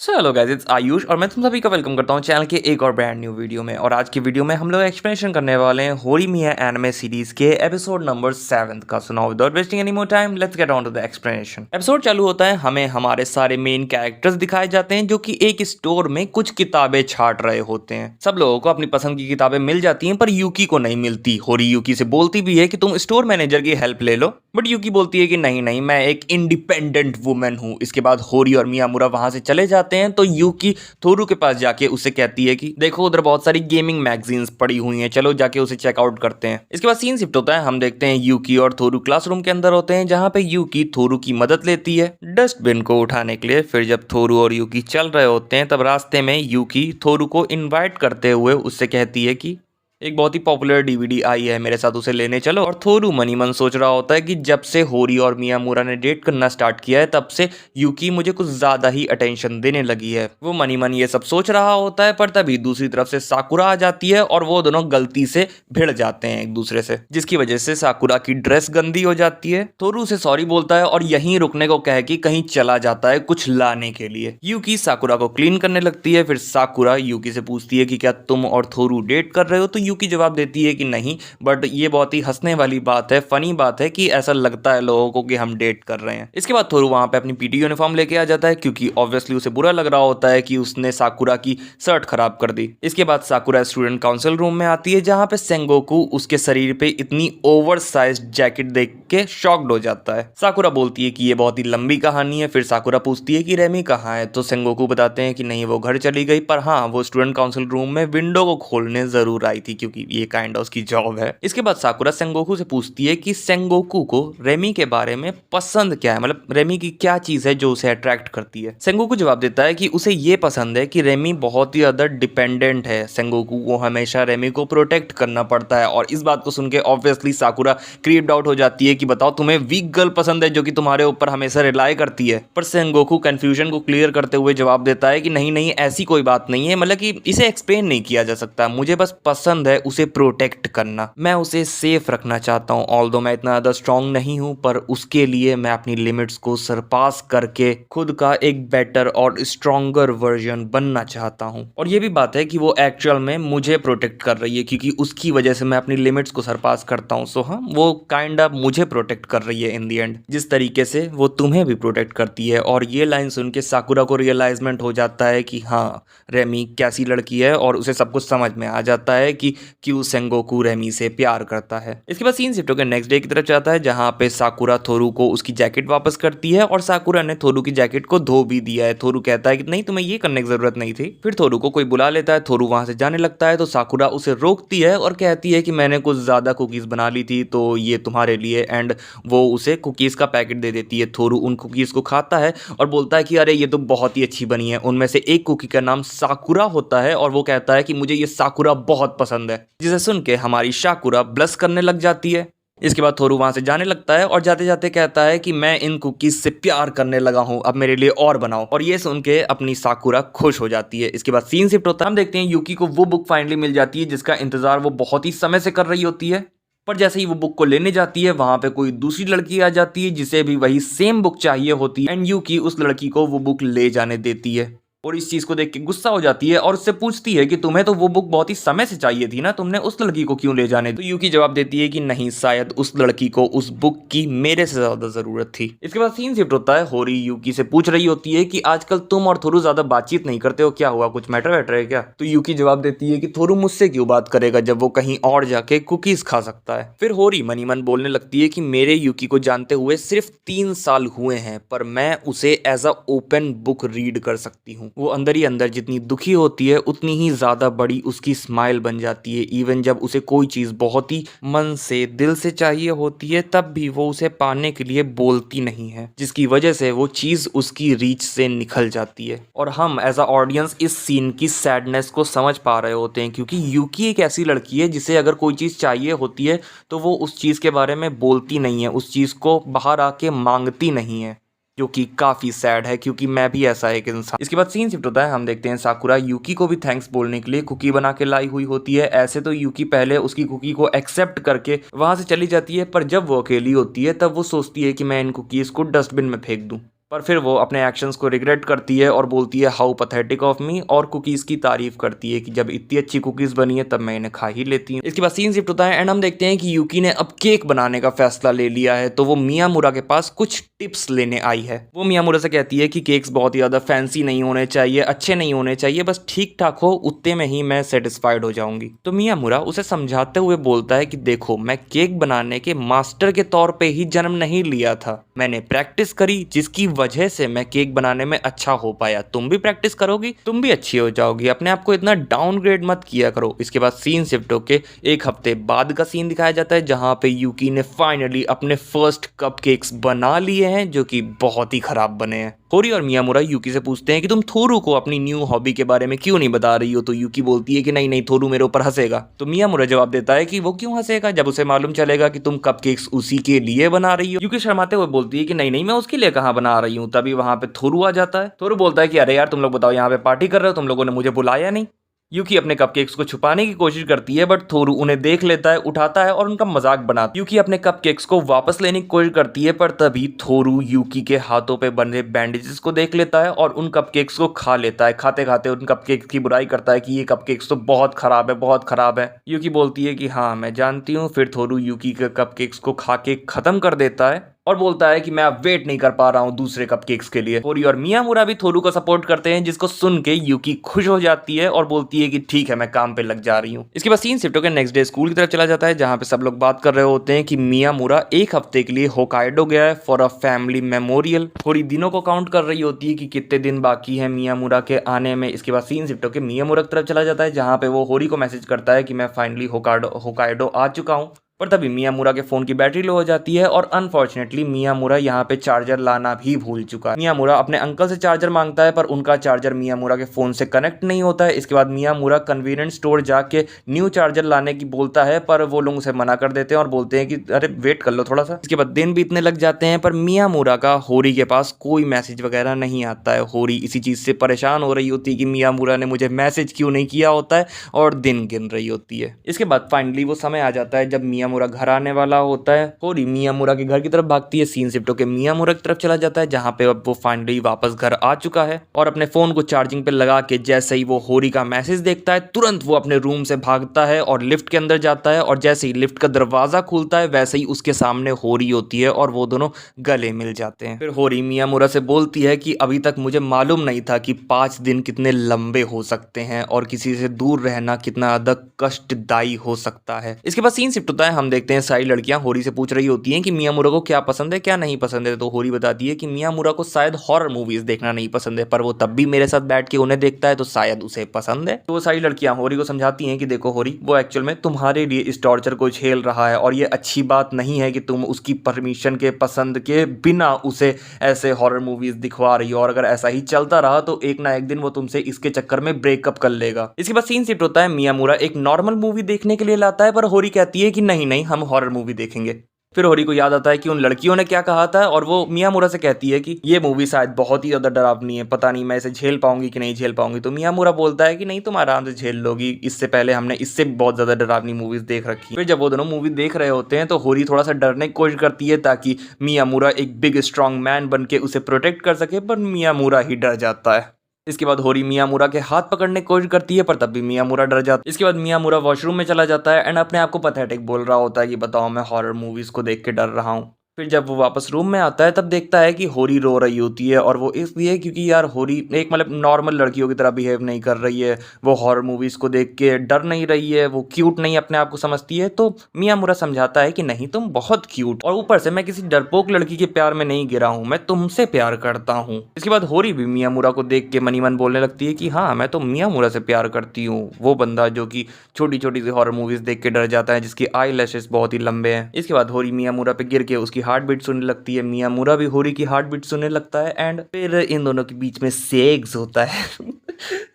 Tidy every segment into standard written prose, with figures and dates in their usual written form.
Hello guys, it's Ayush और मैं तुम सभी का वेलकम करता हूं चैनल के एक और ब्रांड न्यू वीडियो में। और आज की वीडियो में हम लोग एक्सप्लेनेशन करने वाले हैं होरीमिया एनिमे सीरीज के एपिसोड नंबर 7 का। So now without wasting any more time let's get on to the explanation. Episode चालू होता है, हमें हमारे सारे मेन कैरेक्टर्स दिखाए जाते हैं जो कि एक स्टोर में कुछ किताबें छांट रहे होते हैं। सब लोगों को अपनी पसंद की किताबें मिल जाती हैं पर यूकी को नहीं मिलती। होरी यूकी से बोलती भी है कि तुम स्टोर मैनेजर की हेल्प ले लो, बट यूकी बोलती है कि नहीं नहीं, मैं एक इंडिपेंडेंट वुमेन हूँ। इसके बाद होरी और मियामुरा वहां से चले जाते हैं तो यूकी थोरू के पास जाके उसे कहती है कि देखो उधर बहुत सारी गेमिंग मैगजीन्स पड़ी हुई हैं, चलो जाके उसे चेकआउट करते हैं। इसके बाद सीन शिफ्ट होता है, हम देखते हैं यूकी और थोरू क्लासरूम के अंदर होते हैं जहां पे यूकी थोरू की मदद लेती है डस्टबिन को उठाने के लिए। फिर जब थोरू और यूकी चल रहे होते हैं तब रास्ते में यूकी थोरू को इन्वाइट करते हुए उससे कहती है कि एक बहुत ही पॉपुलर डीवीडी आई है, मेरे साथ उसे लेने चलो। और थोरू मनी मन सोच रहा होता है कि जब से होरी और मियामुरा ने डेट करना स्टार्ट किया है तब से यूकी मुझे कुछ ज्यादा ही अटेंशन देने लगी है। वो मनी मन ये सब सोच रहा होता है पर तभी दूसरी तरफ से साकुरा आ जाती है और वो दोनों गलती से भिड़ जाते हैं एक दूसरे से, जिसकी वजह से साकुरा की ड्रेस गंदी हो जाती है। थोरू उसे सॉरी बोलता है और यहीं रुकने को कह के कहीं चला जाता है कुछ लाने के लिए। यूकी साकुरा को क्लीन करने लगती है। फिर साकुरा यूकी से पूछती है कि क्या तुम और थोरू डेट कर रहे हो, तो यूकी जवाब देती है कि नहीं, बट ये बहुत ही हंसने वाली बात है, फनी बात है कि ऐसा लगता है लोगों को कि हम डेट कर रहे हैं। इसके बाद थोरू वहां पे अपनी पीटी यूनिफॉर्म लेके आ जाता है क्योंकि ऑब्वियसली उसे बुरा लग रहा होता है कि उसने साकुरा की शर्ट खराब कर दी। इसके बाद साकुरा स्टूडेंट काउंसिल रूम में आती है जहां पे सेंगोकू उसके शरीर पे इतनी ओवर साइज जैकेट देख के शॉक्ड हो जाता है। साकुरा बोलती है कि ये बहुत ही लंबी कहानी है। फिर साकुरा पूछती है कि रेमी कहाँ है, तो सेंगोकू बताते हैं कि नहीं वो घर चली गई, पर हाँ वो स्टूडेंट काउंसिल रूम में विंडो को खोलने जरूर आई थी क्योंकि ये काइंड ऑफ उसकी जॉब है। इसके बाद साकुरा सेंगोकू से पूछती है कि सेंगोकू को रेमी के बारे में पसंद क्या है, मतलब रेमी की क्या चीज है जो उसे अट्रैक्ट करती है। सेंगोकू जवाब देता है कि उसे ये पसंद है कि रेमी बहुत ही ज्यादा डिपेंडेंट है, सेंगोकू को हमेशा रेमी को प्रोटेक्ट करना पड़ता है। और इस बात को सुन के ऑब्वियसली साकुरा क्रीप्ड आउट हो जाती है कि बताओ तुम्हें वीक गर्ल पसंद है जो कि तुम्हारे ऊपर हमेशा रिलाई करती है। पर सेंगोकू कंफ्यूजन को क्लियर करते हुए जवाब देता है कि नहीं नहीं, ऐसी कोई बात नहीं है, मतलब कि इसे एक्सप्लेन नहीं किया जा सकता, मुझे बस पसंद है उसे प्रोटेक्ट करना, मैं उसे सेफ रखना चाहता हूँ। ऑल्दो मैं इतना ज्यादा स्ट्रांग नहीं हूँ पर उसके लिए मैं अपनी लिमिट्स को सरपास करके खुद का एक बेटर और स्ट्रॉन्गर वर्जन बनना चाहता हूँ। और ये भी बात है कि वो एक्चुअल में मुझे प्रोटेक्ट कर रही है क्योंकि उसकी वजह से मैं अपनी लिमिट्स को सरपास करता हूँ। सो हाँ, वो काइंड ऑफ मुझे प्रोटेक्ट कर रही है इन दी एंड, जिस तरीके से वो तुम्हें भी प्रोटेक्ट करती है। और ये लाइन सुन के साकुरा को रियलाइजमेंट हो जाता है कि हाँ रेमी कैसी लड़की है और उसे सब कुछ समझ में आ जाता है कि क्यों सेंगोकू रेमी से प्यार करता है। इसके बाद सीन शिफ्ट होकर नेक्स्ट डे की तरफ जाता है जहां पे साकुरा थोरू को उसकी जैकेट वापस करती है और साकुरा ने थोरू की जैकेट को धो भी दिया है। थोरू कहता है कि नहीं तुम्हें ये करने की जरूरत नहीं थी। फिर थोरू को कोई बुला लेता है, थोरू वहां से जाने लगता है तो साकुरा उसे रोकती है और कहती है कि मैंने कुछ ज्यादा कुकीज बना ली थी तो ये तुम्हारे लिए, एंड वो उसे कुकीज का पैकेट दे देती है। थोरू उन कुकीज को खाता है और बोलता है कि अरे ये तो बहुत ही अच्छी बनी है। उनमें से एक कुकी का नाम साकुरा होता है और वो कहता है कि मुझे ये साकुरा बहुत पसंद है, जिसे सुन के हमारी साकुरा ब्लश करने लग जाती है। इसके बाद थोरू वहां से जाने लगता है और जाते जाते कहता है कि मैं इन कुकीज से प्यार करने लगा हूं, अब मेरे लिए और बनाओ। और ये सुन के अपनी साकुरा खुश हो जाती है। इसके बाद सीन शिफ्ट होता है, हम देखते हैं यूकी को वो बुक फाइनली मिल जाती है जिसका इंतजार वो बहुत ही समय से कर रही होती है। पर जैसे ही वो बुक को लेने जाती है वहां पे कोई दूसरी लड़की आ जाती है जिसे भी वही सेम बुक चाहिए होती है एंड यूकी उस लड़की को वो बुक ले जाने देती है और इस चीज को देख के गुस्सा हो जाती है और उससे पूछती है कि तुम्हें तो वो बुक बहुत ही समय से चाहिए थी ना, तुमने उस लड़की को क्यों ले जाने दी? तो यूकी जवाब देती है कि नहीं, शायद उस लड़की को उस बुक की मेरे से ज्यादा जरूरत थी। इसके बाद सीन शिफ्ट होता है, होरी यूकी से पूछ रही होती है कि आजकल तुम और थोरू ज्यादा बातचीत नहीं करते हो, क्या हुआ, कुछ मैटर वैटर है क्या? तो यूकी जवाब देती है कि थोरू मुझसे क्यों बात करेगा जब वो कहीं और जाके कुकीज खा सकता है। फिर होरी मनी मन बोलने लगती है कि मेरे यूकी को जानते हुए सिर्फ 3 साल हुए हैं पर मैं उसे as a open book read कर सकती हूँ। वो अंदर ही अंदर जितनी दुखी होती है उतनी ही ज्यादा बड़ी उसकी स्माइल बन जाती है। इवन जब उसे कोई चीज बहुत ही मन से दिल से चाहिए होती है तब भी वो उसे पाने के लिए बोलती नहीं है, जिसकी वजह से वो चीज उसकी रीच से निकल जाती है। और हम एज अ ऑडियंस इस सीन की सैडनेस को समझ पा रहे होते हैं क्योंकि यूकी एक ऐसी लड़की है जिसे अगर कोई चीज चाहिए होती है तो वो उस चीज के बारे में बोलती नहीं है, उस चीज को बाहर आके मांगती नहीं है, जो कि काफी सैड है क्योंकि मैं भी ऐसा एक इंसान। इसके बाद सीन शिफ्ट होता है, हम देखते हैं साकुरा यूकी को भी थैंक्स बोलने के लिए कुकी बना के लाई हुई होती है। ऐसे तो यूकी पहले उसकी कुकी को एक्सेप्ट करके वहां से चली जाती है पर जब वो अकेली होती है तब वो सोचती है कि मैं इन कुकीज को डस्टबिन में फेंक दूं। पर फिर वो अपने एक्शंस को रिग्रेट करती है और बोलती है हाउ पैथेटिक ऑफ मी, और कुकीज़ की तारीफ करती है कि जब इतनी अच्छी कुकीज़ बनी है तब मैं इन्हें खा ही लेती हूँ। इसके बाद सीन शिफ्ट होता है एंड हम देखते हैं कि यूकी ने अब केक बनाने का फैसला ले लिया है, तो वो मियामुरा के पास कुछ टिप्स लेने आई है। वो मियामुरा से कहती है कि केक्स बहुत ही ज़्यादा फैंसी नहीं होने चाहिए, अच्छे नहीं होने चाहिए, बस ठीक ठाक हो, उतने में ही मैं सेटिस्फाइड हो जाऊंगी। तो मियामुरा उसे समझाते हुए बोलता है कि देखो, मैं केक बनाने के मास्टर के तौर पे ही जन्म नहीं लिया था, मैंने प्रैक्टिस करी, जिसकी वजह से मैं केक बनाने में अच्छा हो पाया। तुम भी प्रैक्टिस करोगी, तुम भी अच्छी हो जाओगी, अपने आप को इतना डाउनग्रेड मत किया करो। इसके बाद सीन शिफ्ट होके एक हफ्ते बाद का सीन दिखाया जाता है, जहां पे यूकी ने फाइनली अपने फर्स्ट कपकेक्स बना लिए हैं, जो कि बहुत ही खराब बने हैं। होरी और मियामुरा यूकी से पूछते हैं कि तुम थोरू को अपनी न्यू हॉबी के बारे में क्यों नहीं बता रही हो, तो यूकी बोलती है कि नहीं नहीं, थोरू मेरे ऊपर हंसेगा। तो मियामुरा जवाब देता है कि वो क्यों हंसेगा, जब उसे मालूम चलेगा कि तुम कपकेक्स उसी के लिए बना रही हो। यूकी शर्माते हुए बोलती है कि नहीं नहीं, मैं उसके लिए कहाँ बना रही हूँ। तभी वहां पे थोरू आ जाता है। थोरू बोलता है कि अरे यार, तुम लोग बताओ, यहाँ पे पार्टी कर रहे हो, तुम लोगों ने मुझे बुलाया नहीं। यूकी अपने कपकेक्स को छुपाने की कोशिश करती है, बट थोरू उन्हें देख लेता है, उठाता है और उनका मजाक बनाता है। यूकी अपने कपकेक्स को वापस लेने की कोशिश करती है, पर तभी थोरू यूकी के हाथों पे बंधे बैंडेजेस को देख लेता है और उन कपकेक्स को खा लेता है। खाते खाते उन कपकेक्स की बुराई करता है कि ये कपकेक्स तो बहुत खराब है, बहुत खराब है। यूकी बोलती है कि हाँ मैं जानती हूँ। फिर थोरू यूकी के कपकेक्स को खा के खत्म कर देता है और बोलता है कि मैं अब वेट नहीं कर पा रहा हूँ दूसरे कपकेक्स के लिए। होरी और मियामुरा भी थोरू को सपोर्ट करते हैं, जिसको सुन के यूकी खुश हो जाती है और बोलती है कि ठीक है, मैं काम पे लग जा रही हूँ। इसके बाद सीन शिफ्ट होकर नेक्स्ट डे स्कूल की तरफ चला जाता है, जहाँ पे सब लोग बात कर रहे होते हैं कि मियामुरा एक हफ्ते के लिए होकाइडो गया है फॉर अ फैमिली मेमोरियल। होरी दिनों को काउंट कर रही होती है कि कितने दिन बाकी है मियामुरा के आने में। इसके बाद सीन शिफ्ट होकर मियामुरा की तरफ चला जाता है, जहाँ पे वो होरी को मैसेज करता है कि मैं फाइनली होकाइडो आ चुका हूँ। पर तभी मियामुरा के फोन की बैटरी लो हो जाती है और अनफॉर्चुनेटली मियामुरा यहाँ पे चार्जर लाना भी भूल चुका है। मियामुरा अपने अंकल से चार्जर मांगता है, पर उनका चार्जर मियामुरा के फोन से कनेक्ट नहीं होता है। इसके बाद मियामुरा कन्वीनियंस स्टोर जाके न्यू चार्जर लाने की बोलता है, पर वो लोग उसे मना कर देते हैं और बोलते हैं कि अरे वेट कर लो थोड़ा सा। इसके बाद दिन बीतने लग जाते हैं, पर मियामुरा का होरी के पास कोई मैसेज वगैरह नहीं आता है। होरी इसी चीज से परेशान हो रही होती है कि मियामुरा ने मुझे मैसेज क्यों नहीं किया होता है, और दिन गिन रही होती है। इसके बाद फाइनली वो समय आ जाता है जब मियामुरा घर आने वाला होता है। होरी मियामुरा के घर की तरफ भागती है। सीन शिफ्ट होकर मियामुरा की तरफ चला जाता है, जहां पे अब वो फाइनली वापस घर आ चुका है और अपने फोन को चार्जिंग पे लगा के जैसे ही वो होरी का मैसेज देखता है, तुरंत वो अपने रूम से भागता है और लिफ्ट के अंदर जाता है। और जैसे ही लिफ्ट का दरवाजा खुलता है, वैसे ही उसके सामने होरी होती है और वो दोनों गले मिल जाते हैं। फिर होरी मियामुरा से बोलती है कि अभी तक मुझे मालूम नहीं था कि 5 दिन कितने लंबे हो सकते हैं और किसी से दूर रहना कितना ज्यादा कष्टदायी हो सकता है। इसके बाद सीन शिफ्ट होता है, हम देखते हैं सारी लड़कियां होरी से पूछ रही होती हैं कि मियामुरा को क्या पसंद है क्या नहीं पसंद है। तो होरी बताती है कि मियामुरा को शायद हॉरर मूवीज देखना नहीं पसंद है, पर वो तब भी मेरे साथ बैठ के उन्हें देखता है, तो शायद उसे पसंद है। तो वो सारी लड़कियां होरी को समझाती हैं कि देखो होरी, वो एक्चुअल में तुम्हारे लिए इस टॉर्चर को झेल रहा है और ये अच्छी बात नहीं है कि तुम उसकी परमिशन के पसंद के बिना उसे ऐसे हॉरर मूवीज दिखवा रही हो, और अगर ऐसा ही चलता रहा तो एक ना एक दिन वो तुमसे इसके चक्कर में ब्रेकअप कर लेगा। इसके बाद सीन शिफ्ट होता है, मियामुरा एक नॉर्मल मूवी देखने के लिए लाता है, पर होरी कहती है कि नहीं नहीं, हम हॉरर मूवी देखेंगे। फिर होरी को याद आता है कि उन लड़कियों ने क्या कहा था, और वो मियामुरा से कहती है कि ये मूवी शायद बहुत ही ज्यादा डरावनी है, पता नहीं मैं इसे झेल पाऊंगी कि नहीं झेल पाऊंगी। तो मियामुरा बोलता है कि नहीं, तुम आराम से झेल लोगी, इससे पहले हमने इससे बहुत ज्यादा डरावनी मूवीज देख रखी। फिर जब वो दोनों मूवी देख रहे होते हैं तो होरी थोड़ा सा डरने की कोशिश करती है ताकि मियामुरा एक बिग स्ट्रॉन्ग मैन बन के उसे प्रोटेक्ट कर सके, पर मियामुरा ही डर जाता है। इसके बाद होरी मियामुरा के हाथ पकड़ने की कोशिश करती है, पर तब भी मियामुरा डर जाता है। इसके बाद मियामुरा वॉशरूम में चला जाता है एंड अपने आप को पैथेटिक बोल रहा होता है कि बताओ, मैं हॉरर मूवीज को देख के डर रहा हूँ। फिर जब वो वापस रूम में आता है तब देखता है कि होरी रो रही होती है, और वो इसलिए क्योंकि यार होरी एक मतलब नॉर्मल लड़कियों की तरह बिहेव नहीं कर रही है, वो हॉरर मूवीज को देख के डर नहीं रही है, वो क्यूट नहीं अपने आप को समझती है। तो मियामुरा समझाता है कि नहीं, तुम बहुत क्यूट, और ऊपर से मैं किसी डरपोक लड़की के प्यार में नहीं गिरा हूँ, मैं तुमसे प्यार करता हूँ। इसके बाद होरी भी मियामुरा को देख के मनी मन बोलने लगती है कि हाँ, मैं तो मियामुरा से प्यार करती हूँ, वो बंदा जो कि छोटी छोटी सी हॉरर मूवीज देख के डर जाता है, जिसकी आई लैशेस बहुत ही लंबे हैं। इसके बाद होरी मियामुरा पे गिर के उसकी हार्ट बीट सुनने लगती है, मियामुरा भी होरी की हार्ट बीट सुनने लगता है एंड फिर इन दोनों के बीच में सेक्स होता है।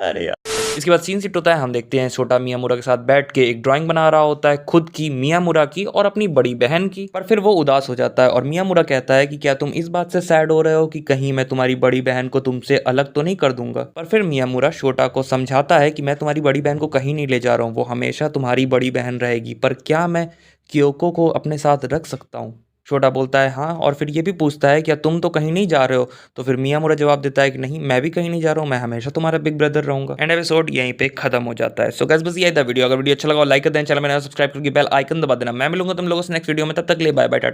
अरे यार। इसके बाद सीन शिफ्ट होता है, हम देखते हैं छोटा मियामुरा के साथ बैठ के एक ड्राइंग बना रहा होता है, खुद की, मियामुरा की और अपनी बड़ी बहन की। पर फिर वो उदास हो जाता है और मियामुरा कहता है कि क्या तुम इस बात से सैड हो रहे हो कि कहीं मैं तुम्हारी बड़ी बहन को तुमसे अलग तो नहीं कर दूंगा। पर फिर मियामुरा छोटा को समझाता है कि मैं तुम्हारी बड़ी बहन को कहीं नहीं ले जा रहा हूँ, वो हमेशा तुम्हारी बड़ी बहन रहेगी, पर क्या मैं क्योको को अपने साथ रख सकता हूँ। छोटा बोलता है हाँ, और फिर ये भी पूछता है क्या तुम तो कहीं नहीं जा रहे हो? तो फिर मियामुरा जवाब देता है कि नहीं, मैं भी कहीं नहीं जा रहा हूँ, मैं हमेशा तुम्हारा बिग ब्रदर रहूंगा। एंड एपिसोड यहीं पे खत्म हो जाता है। सो गाइस बस ये था वीडियो। अगर वीडियो अच्छा लगा लाइक कर देना, चैनल में सब्सक्राइब करके बेल आइकन दबा देना। मैं मिलूंगा तुम लोगों से नेक्स्ट वीडियो में, तब तक के लिए बाय बाय टाटा।